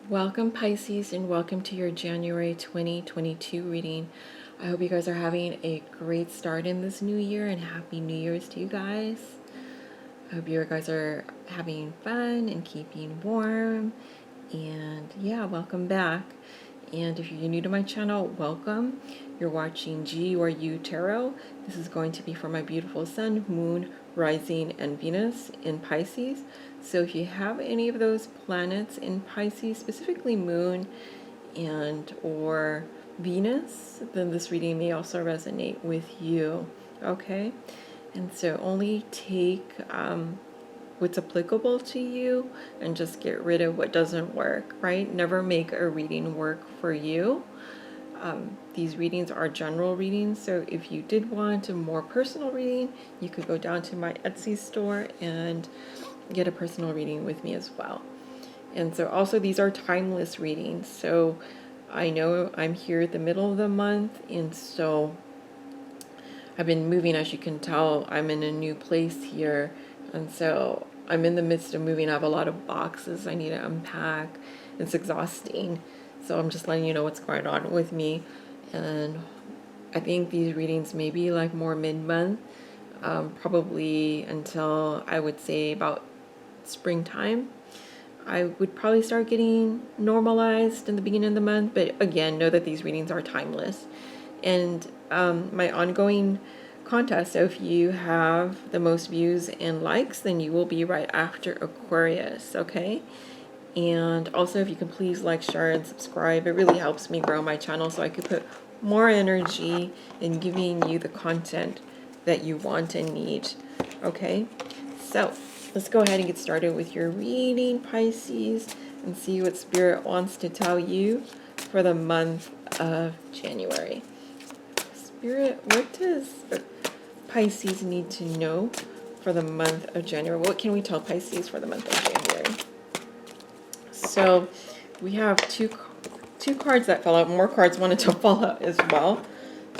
Welcome Pisces, and welcome to your January 2022 reading. I hope you guys are having a great start in this new year, and happy New Year's to you guys. I hope you guys are having fun and keeping warm. And yeah, welcome back. And if you're new to my channel, welcome. You're watching GeeURU Tarot. This is going to be for my beautiful sun, moon, rising, and Venus in Pisces. So if you have any of those planets in Pisces, specifically moon and or Venus, then this reading may also resonate with you. Okay? And so only take what's applicable to you and just get rid of what doesn't work, right? Never make a reading work for you. These readings are general readings, so if you did want a more personal reading, you could go down to my Etsy store and get a personal reading with me as well. And so also these are timeless readings, so I know I'm here at the middle of the month, and so I've been moving, as you can tell. I'm in a new place here, and so I'm in the midst of moving. I have a lot of boxes I need to unpack. It's exhausting, so I'm just letting you know what's going on with me. And I think these readings may be like more mid-month, probably until I would say about springtime. I would probably start getting normalized in the beginning of the month, but again, know that these readings are timeless. And my ongoing contest, so if you have the most views and likes, then you will be right after Aquarius, okay? And also, if you can please like, share, and subscribe, it really helps me grow my channel so I could put more energy in giving you the content that you want and need, okay? So let's go ahead and get started with your reading, Pisces, and see what Spirit wants to tell you for the month of January. Spirit, what does Pisces need to know for the month of January? What can we tell Pisces for the month of January? So we have two cards that fell out. More cards wanted to fall out as well.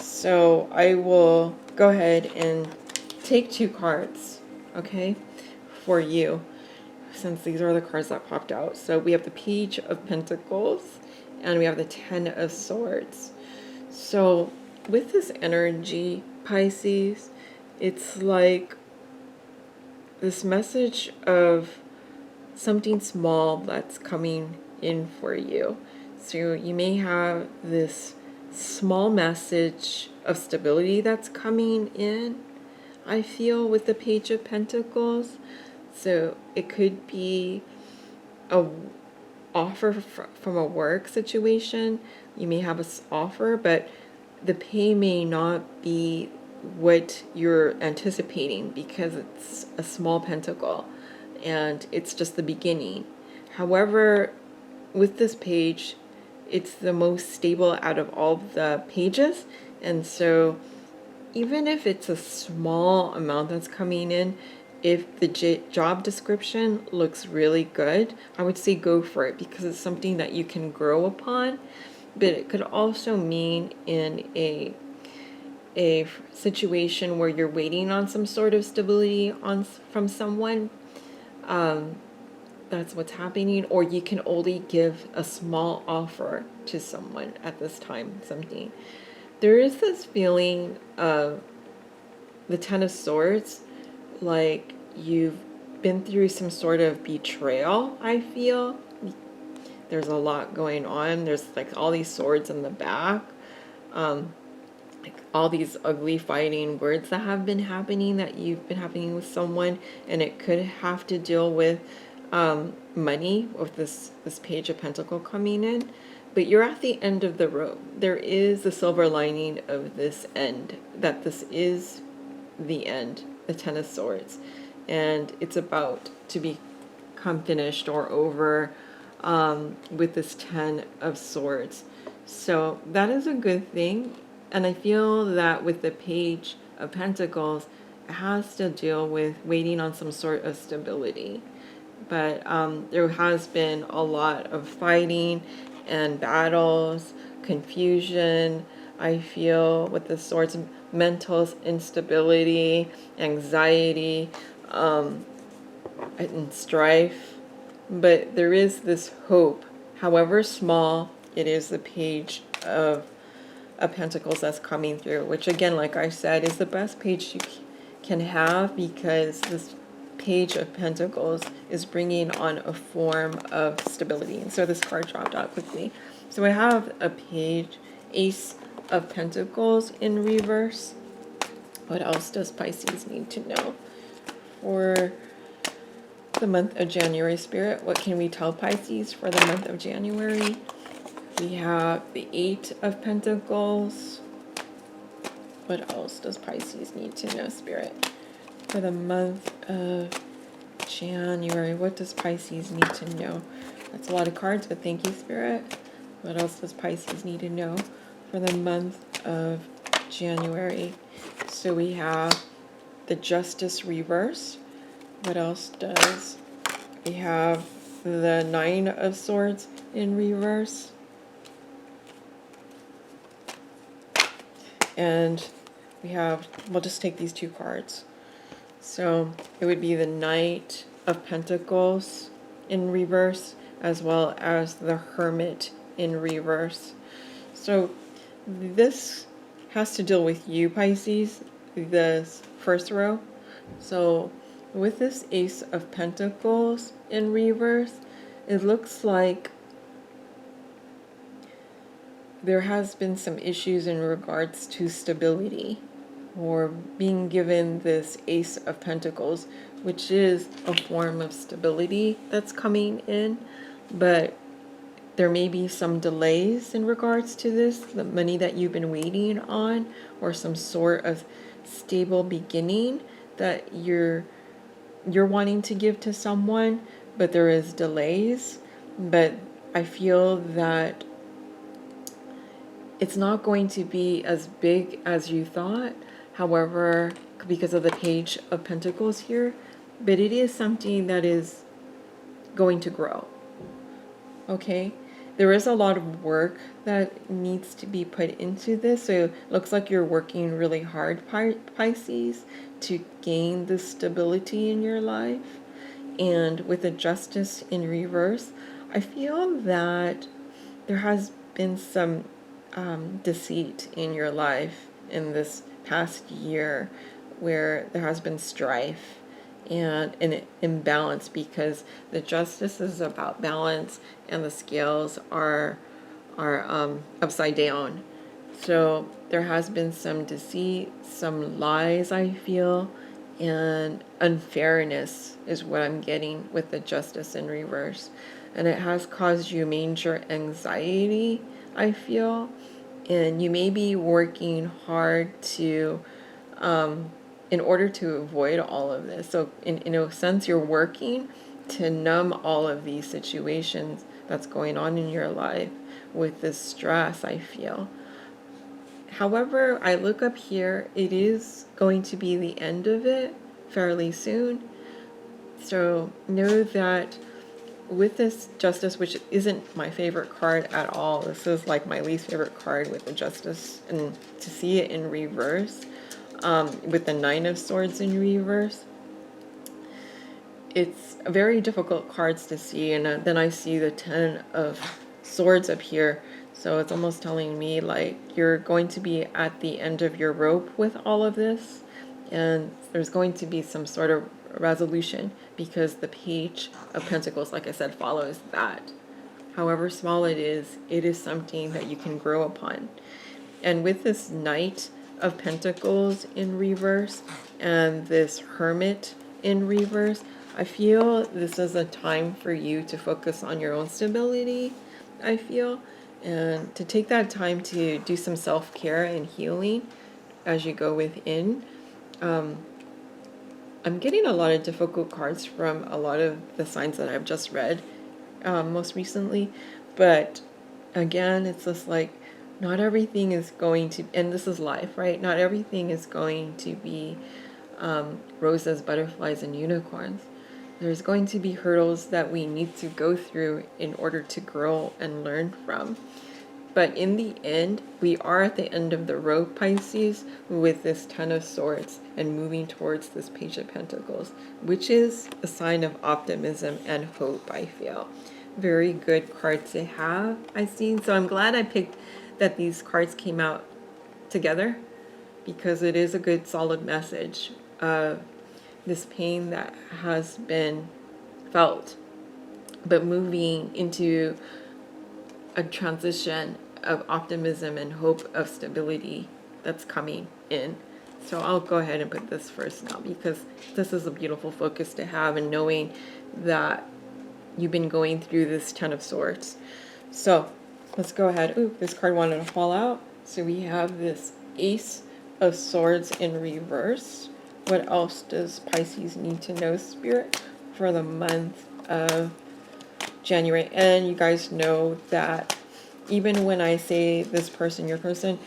So I will go ahead and take two cards, okay, for you, since these are the cards that popped out. So we have the Page of Pentacles and we have the Ten of Swords. So with this energy, Pisces, it's like this message of something small that's coming in for you. So you may have this small message of stability that's coming in, I feel, with the Page of Pentacles. So it could be a offer from a work situation. You may have an offer, but the pay may not be what you're anticipating because it's a small pentacle and it's just the beginning. However, with this page, it's the most stable out of all the pages, and so even if it's a small amount that's coming in, if the job description looks really good, I would say go for it because it's something that you can grow upon. But it could also mean in a situation where you're waiting on some sort of stability from someone, that's what's happening, or you can only give a small offer to someone at this time, something. There is this feeling of the Ten of Swords, like you've been through some sort of betrayal, I feel. There's a lot going on. There's like all these swords in the back. Like all these ugly fighting words that have been happening, that you've been happening with someone, and it could have to deal with money, with this Page of Pentacle coming in. But you're at the end of the road. There is the silver lining of this end, that this is the end, the Ten of Swords, and it's about to become finished or over with this Ten of Swords. So that is a good thing. And I feel that with the Page of Pentacles, it has to deal with waiting on some sort of stability. But there has been a lot of fighting and battles, confusion, I feel, with the swords, mental instability, anxiety, and strife. But there is this hope However small, it is the page of Pentacles that's coming through, which again, like I said, is the best page you can have, because this page of Pentacles is bringing on a form of stability. And so this card dropped out quickly. So I have a page, Ace of Pentacles in reverse. What else does Pisces need to know for the month of January, Spirit? What can we tell Pisces for the month of January? We have the Eight of Pentacles. What else does Pisces need to know, Spirit? For the month of January, what does Pisces need to know? That's a lot of cards, but thank you, Spirit. What else does Pisces need to know for the month of January? So we have the Justice reverse. What else does we have? The Nine of Swords in reverse. And we have, we'll just take these two cards. So it would be the Knight of Pentacles in reverse, as well as the Hermit in reverse. So this has to deal with you, Pisces, this first row. So with this Ace of Pentacles in reverse, it looks like there has been some issues in regards to stability, or being given this Ace of Pentacles, which is a form of stability that's coming in, but there may be some delays in regards to this, the money that you've been waiting on, or some sort of stable beginning that you're wanting to give to someone, but there is delays. But I feel that it's not going to be as big as you thought. However, because of the Page of Pentacles here, but it is something that is going to grow. Okay, there is a lot of work that needs to be put into this. So it looks like you're working really hard, Pisces, to gain the stability in your life. And with the Justice in reverse, I feel that there has been some deceit in your life in this past year, where there has been strife and an imbalance, because the Justice is about balance and the scales are upside down. So there has been some deceit, some lies, I feel, and unfairness is what I'm getting with the Justice in reverse. And it has caused you major anxiety, I feel. And you may be working hard to, in order to avoid all of this. So in a sense, you're working to numb all of these situations that's going on in your life with this stress, I feel. However, I look up here, it is going to be the end of it fairly soon. So know that with this Justice, which isn't my favorite card at all, this is like my least favorite card with the Justice, and to see it in reverse, with the Nine of Swords in reverse, it's very difficult cards to see. And then I see the Ten of Swords up here, so it's almost telling me like you're going to be at the end of your rope with all of this, and there's going to be some sort of resolution, because the Page of Pentacles, like I said, follows that. However small it is something that you can grow upon. And with this Knight of Pentacles in reverse and this Hermit in reverse, I feel this is a time for you to focus on your own stability, I feel, and to take that time to do some self-care and healing as you go within. I'm getting a lot of difficult cards from a lot of the signs that I've just read most recently. But again, it's just like, not everything is going to, and this is life, right? Not everything is going to be roses, butterflies, and unicorns. There's going to be hurdles that we need to go through in order to grow and learn from. But in the end, we are at the end of the road, Pisces, with this Ten of Swords and moving towards this Page of Pentacles, which is a sign of optimism and hope, I feel. Very good card to have, I've seen. So I'm glad I picked that these cards came out together, because it is a good solid message of this pain that has been felt, but moving into a transition of optimism and hope of stability that's coming in. So I'll go ahead and put this first now, because this is a beautiful focus to have, and knowing that you've been going through this Ten of Swords. So let's go ahead. Ooh, this card wanted to fall out. So we have this Ace of Swords in reverse. What else does Pisces need to know, Spirit, for the month of January? And you guys know that even when I say this person, your person,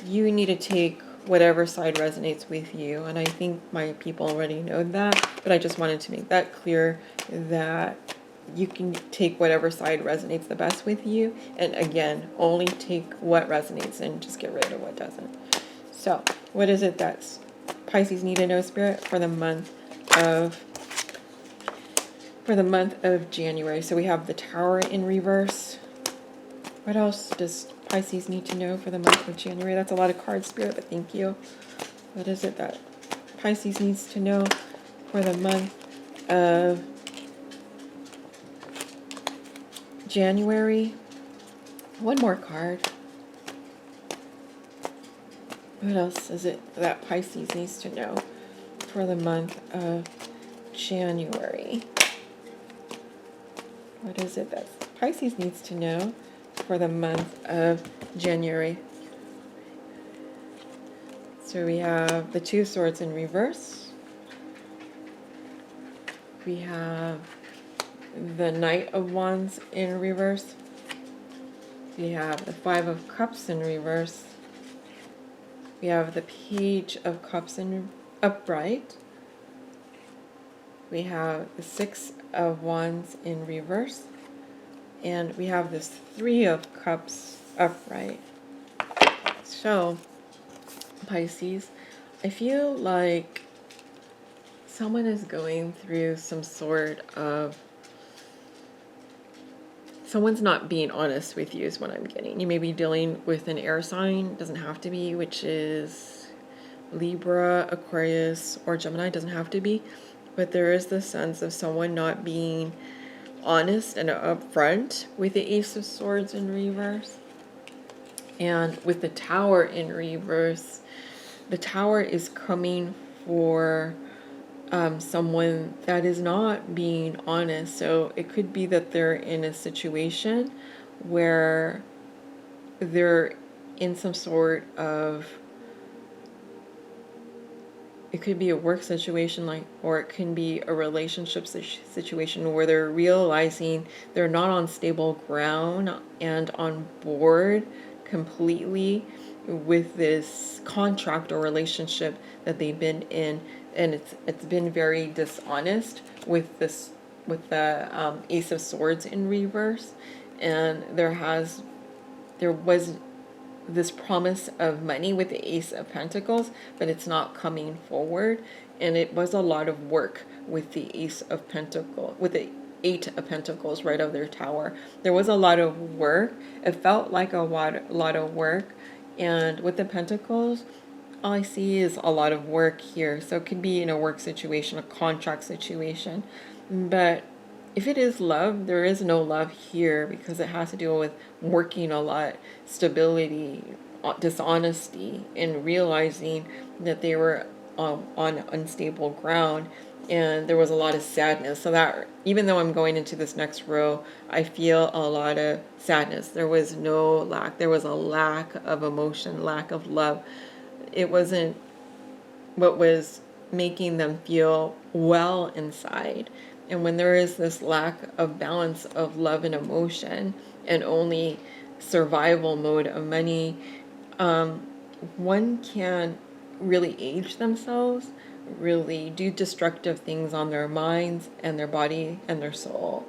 you need to take whatever side resonates with you. And I think my people already know that, but I just wanted to make that clear, that you can take whatever side resonates the best with you. And again, only take what resonates and just get rid of what doesn't. So what is it that Pisces need to know, Spirit, for the month of January? So we have the Tower in reverse. What else does Pisces need to know for the month of January? That's a lot of cards, Spirit, but thank you. What is it that Pisces needs to know for the month of January? One more card. What else is it that Pisces needs to know for the month of January? What is it that Pisces needs to know for the month of January? So we have the Two of Swords in reverse. We have the Knight of Wands in reverse. We have the Five of Cups in reverse. We have the Page of Cups in upright. We have the Six of Wands in reverse. And we have this Three of Cups upright. So, Pisces, I feel like someone is going through some sort of, someone's not being honest with you is what I'm getting. You may be dealing with an air sign, doesn't have to be, which is Libra, Aquarius, or Gemini, doesn't have to be. But there is the sense of someone not being honest and upfront with the Ace of Swords in reverse. And with the Tower in reverse, the Tower is coming for someone that is not being honest. So it could be that they're in a situation where they're in some sort of, it could be a work situation, like, or it can be a relationship situation where they're realizing they're not on stable ground and on board completely with this contract or relationship that they've been in, and it's been very dishonest with this, with the Ace of Swords in reverse. And there was this promise of money with the Ace of Pentacles, but it's not coming forward. And it was a lot of work with the Ace of Pentacles, with the Eight of Pentacles right of their Tower. There was a lot of work. It felt like a lot of work. And with the Pentacles, all I see is a lot of work here. So it could be in a work situation, a contract situation. But if it is love, there is no love here, because it has to do with working a lot, stability, dishonesty, and realizing that they were on unstable ground. And there was a lot of sadness. So that, even though I'm going into this next row, I feel a lot of sadness. There was no lack. There was a lack of emotion, lack of love. It wasn't what was making them feel well inside. And when there is this lack of balance of love and emotion, and only survival mode of money, one can really age themselves, really do destructive things on their minds and their body and their soul.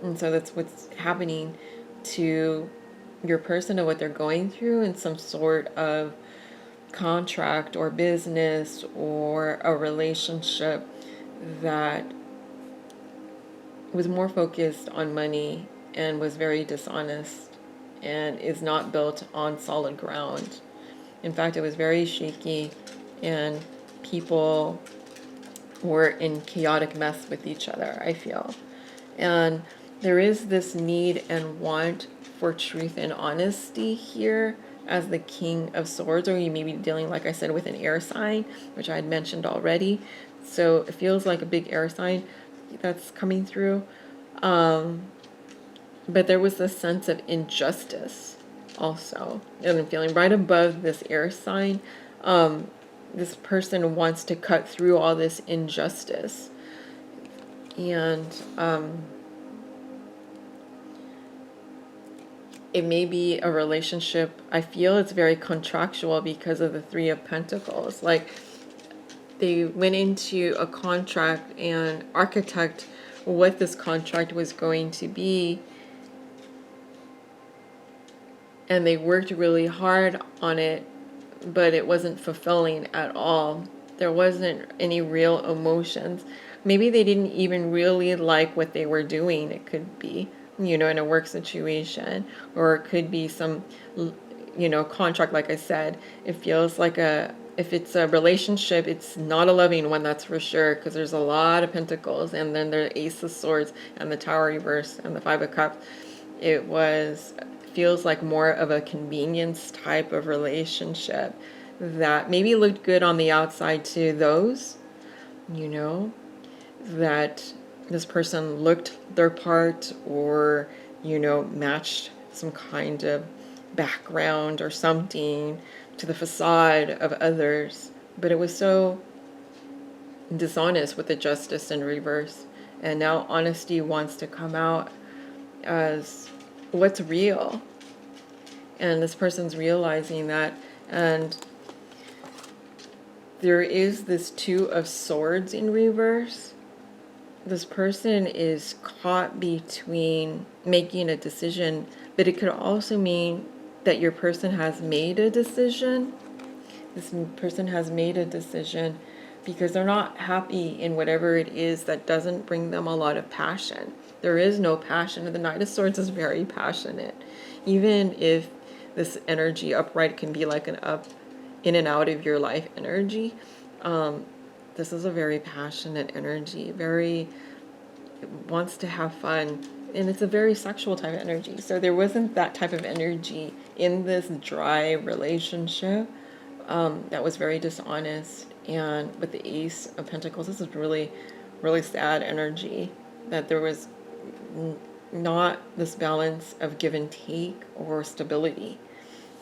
And so that's what's happening to your person and what they're going through in some sort of contract or business or a relationship that was more focused on money and was very dishonest and is not built on solid ground. In fact, it was very shaky, and people were in chaotic mess with each other, I feel. And there is this need and want for truth and honesty here as the King of Swords, or you may be dealing, like I said, with an air sign, which I had mentioned already. So it feels like a big air sign that's coming through. But there was this sense of injustice also. And I'm feeling right above this air sign. This person wants to cut through all this injustice. And it may be a relationship. I feel it's very contractual because of the Three of Pentacles. Like, they went into a contract and architect what this contract was going to be, and they worked really hard on it, but it wasn't fulfilling at all. There wasn't any real emotions. Maybe they didn't even really like what they were doing. It could be, in a work situation, or it could be some, contract. Like I said, it feels like if it's a relationship, it's not a loving one, that's for sure, because there's a lot of pentacles, and then the Ace of Swords and the Tower reverse and the Five of Cups. It feels like more of a convenience type of relationship that maybe looked good on the outside to those, that this person looked their part, or, matched some kind of background or something to the facade of others. But it was so dishonest with the Justice in reverse. And now honesty wants to come out as what's real. And this person's realizing that. And there is this Two of Swords in reverse. This person is caught between making a decision, but it could also mean that your person has made a decision. This person has made a decision because they're not happy in whatever it is that doesn't bring them a lot of passion. There is no passion. The Knight of Swords is very passionate. Even if this energy upright can be like an up, in and out of your life energy, this is a very passionate energy, very wants to have fun, and it's a very sexual type of energy. So there wasn't that type of energy in this dry relationship that was very dishonest. And with the Ace of Pentacles, this is really, really sad energy, that there was not this balance of give and take or stability.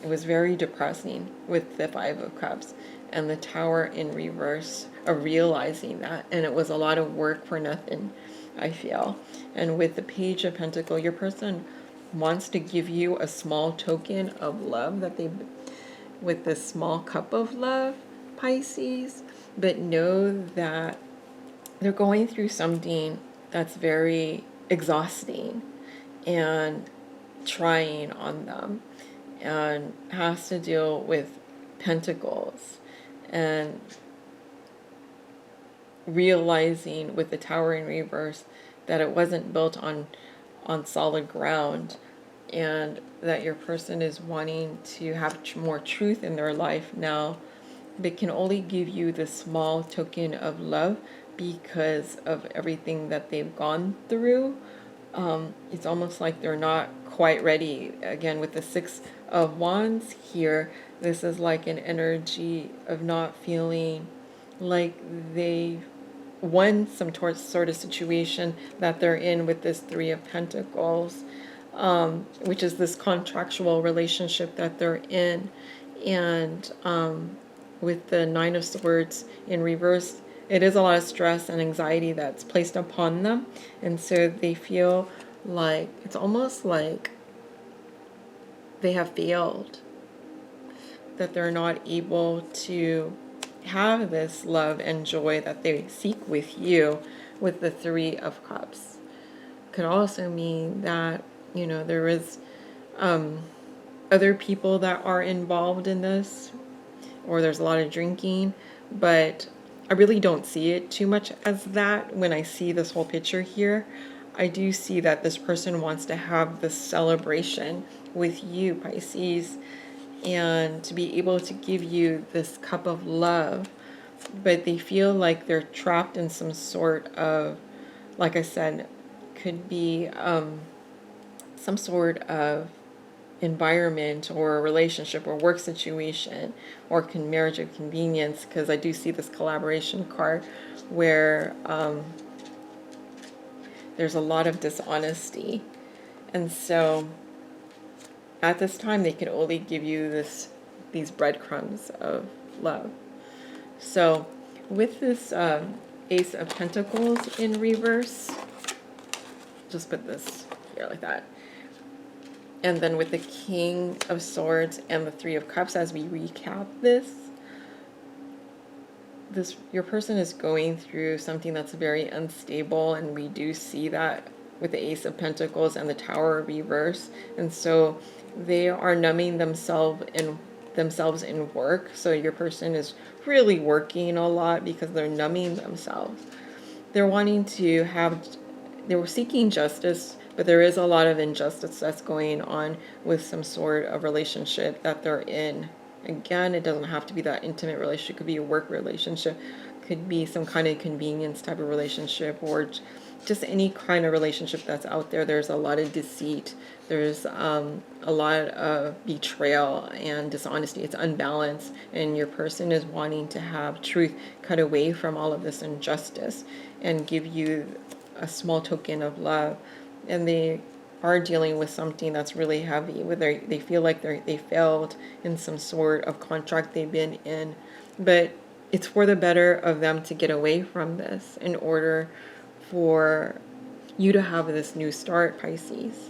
It was very depressing with the Five of Cups and the Tower in reverse, of realizing that. And it was a lot of work for nothing, I feel. And with the Page of Pentacles, your person wants to give you a small token of love that they, with this small cup of love, Pisces, but know that they're going through something that's very exhausting and trying on them, and has to deal with Pentacles, and realizing with the Tower in reverse that it wasn't built on solid ground, and that your person is wanting to have more truth in their life now, but can only give you this small token of love because of everything that they've gone through. It's almost like they're not quite ready. Again, with the Six of Wands here, this is like an energy of not feeling like they won some sort of situation that they're in with this Three of Pentacles, which is this contractual relationship that they're in. And with the Nine of Swords in reverse, it is a lot of stress and anxiety that's placed upon them. And so they feel like, it's almost like they have failed, that they're not able to have this love and joy that they seek with you with the Three of Cups. Could also mean that, there is other people that are involved in this, or there's a lot of drinking, but I really don't see it too much as that. When I see this whole picture here, I do see that this person wants to have this celebration with you, Pisces, and to be able to give you this cup of love, but they feel like they're trapped in some sort of, like I said, could be some sort of environment or a relationship or work situation or marriage of convenience, because I do see this collaboration card where there's a lot of dishonesty, and so at this time they can only give you these breadcrumbs of love. So with this Ace of Pentacles in reverse, just put this here like that. And then with the King of Swords and the Three of Cups, as we recap this, your person is going through something that's very unstable, and we do see that with the Ace of Pentacles and the Tower reverse. And so they are numbing themselves in work. So your person is really working a lot because they're numbing themselves. They're wanting to they were seeking justice, but there is a lot of injustice that's going on with some sort of relationship that they're in. Again, it doesn't have to be that intimate relationship. It could be a work relationship, could be some kind of convenience type of relationship, or just any kind of relationship that's out there. There's a lot of deceit. There's a lot of betrayal and dishonesty. It's unbalanced, and your person is wanting to have truth cut away from all of this injustice and give you a small token of love. And they are dealing with something that's really heavy, where they feel like they failed in some sort of contract they've been in, but it's for the better of them to get away from this in order for you to have this new start, Pisces.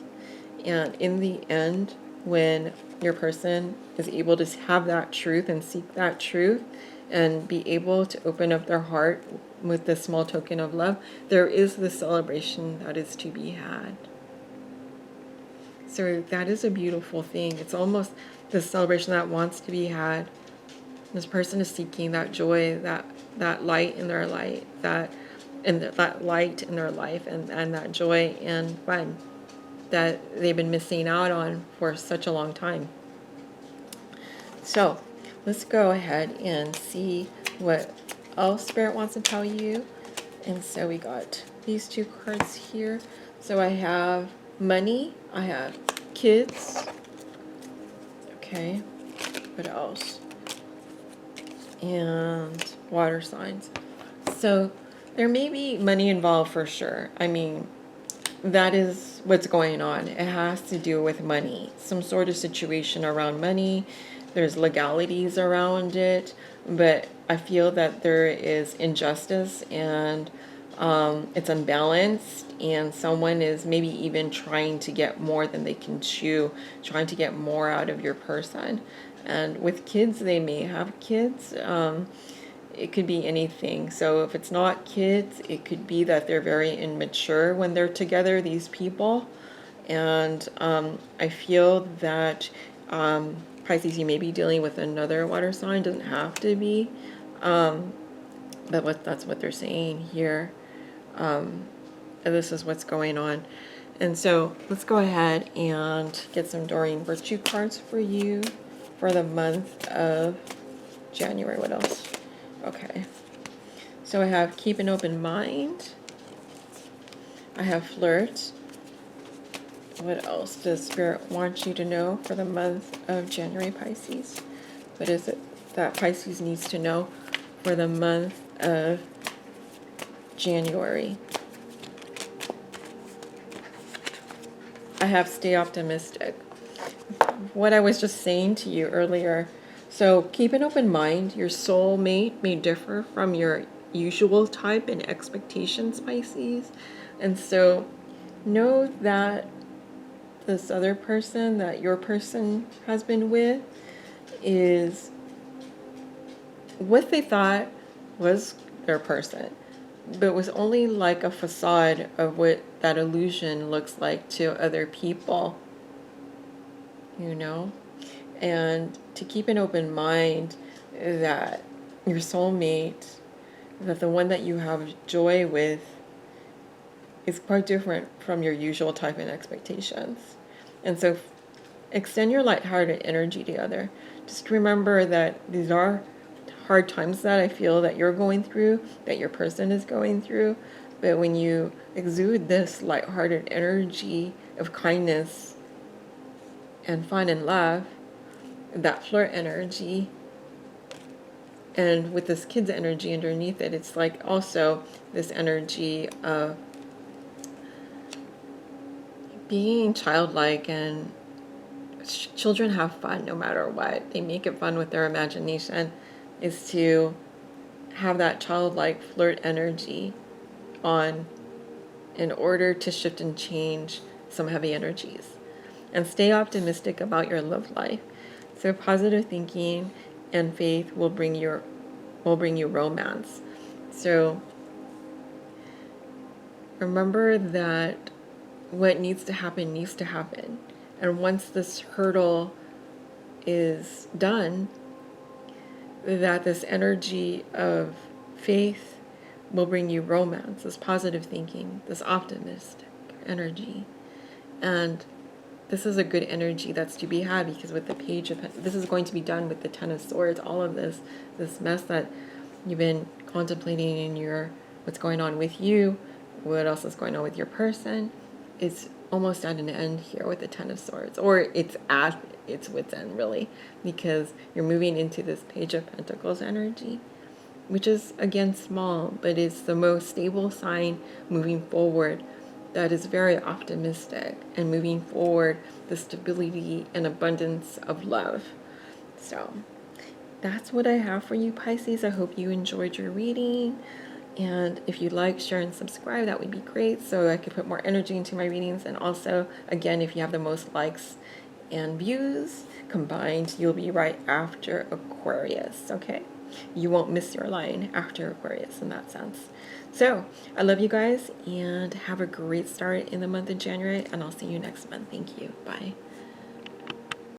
And in the end, when your person is able to have that truth and seek that truth and be able to open up their heart with this small token of love, there is the celebration that is to be had. So that is a beautiful thing. It's almost the celebration that wants to be had. This person is seeking that joy, that light in their light, that light in their life, and that joy and fun that they've been missing out on for such a long time. So let's go ahead and see what else Spirit wants to tell you. And so we got these two cards here. So I have money, I have kids. Okay, what else? And water signs. So there may be money involved for sure. I mean, that is what's going on. It has to do with money, some sort of situation around money. There's legalities around it, but I feel that there is injustice, and it's unbalanced, and someone is maybe even trying to get more than they can chew, trying to get more out of your person. And with kids, they may have kids. It could be anything. So if it's not kids, it could be that they're very immature when they're together, these people. And I feel that Pisces, you may be dealing with another water sign. Doesn't have to be. But that's what they're saying here. And this is what's going on. And so let's go ahead and get some Doreen Virtue cards for you for the month of January. What else? Okay. So I have keep an open mind. I have flirt. What else does Spirit want you to know for the month of January, Pisces? What is it that Pisces needs to know for the month of January? I have stay optimistic. What I was just saying to you earlier. So keep an open mind. Your soulmate may differ from your usual type and expectations, Pisces. And so know that this other person that your person has been with is what they thought was their person, but was only like a facade of what that illusion looks like to other people, you know? and to keep an open mind that your soulmate, that the one that you have joy with, is quite different from your usual type and expectations. And so extend your lighthearted energy together. Just remember that these are hard times that I feel that you're going through, that your person is going through. But when you exude this lighthearted energy of kindness and fun and love, that flirt energy, and with this kid's energy underneath it, it's like also this energy of being childlike, and children have fun no matter what. They make it fun with their imagination, is to have that childlike flirt energy on in order to shift and change some heavy energies. And stay optimistic about your love life. So positive thinking and faith will bring you romance. So remember that what needs to happen needs to happen. And once this hurdle is done, that this energy of faith will bring you romance, this positive thinking, this optimistic energy. And this is a good energy that's to be had, because with the Page of, this is going to be done with the Ten of Swords, all of this mess that you've been contemplating in your, what's going on with you, what else is going on with your person, is almost at an end here with the Ten of Swords, or it's at its wit's end, really, because you're moving into this Page of Pentacles energy, which is again small, but it's the most stable sign moving forward, that is very optimistic and moving forward, the stability and abundance of love. So that's what I have for you, Pisces. I hope you enjoyed your reading. And if you like, share, and subscribe, that would be great, so I could put more energy into my readings. And also, again, if you have the most likes and views combined, you'll be right after Aquarius, okay? You won't miss your line after Aquarius in that sense. So I love you guys, and have a great start in the month of January, and I'll see you next month. Thank you. Bye.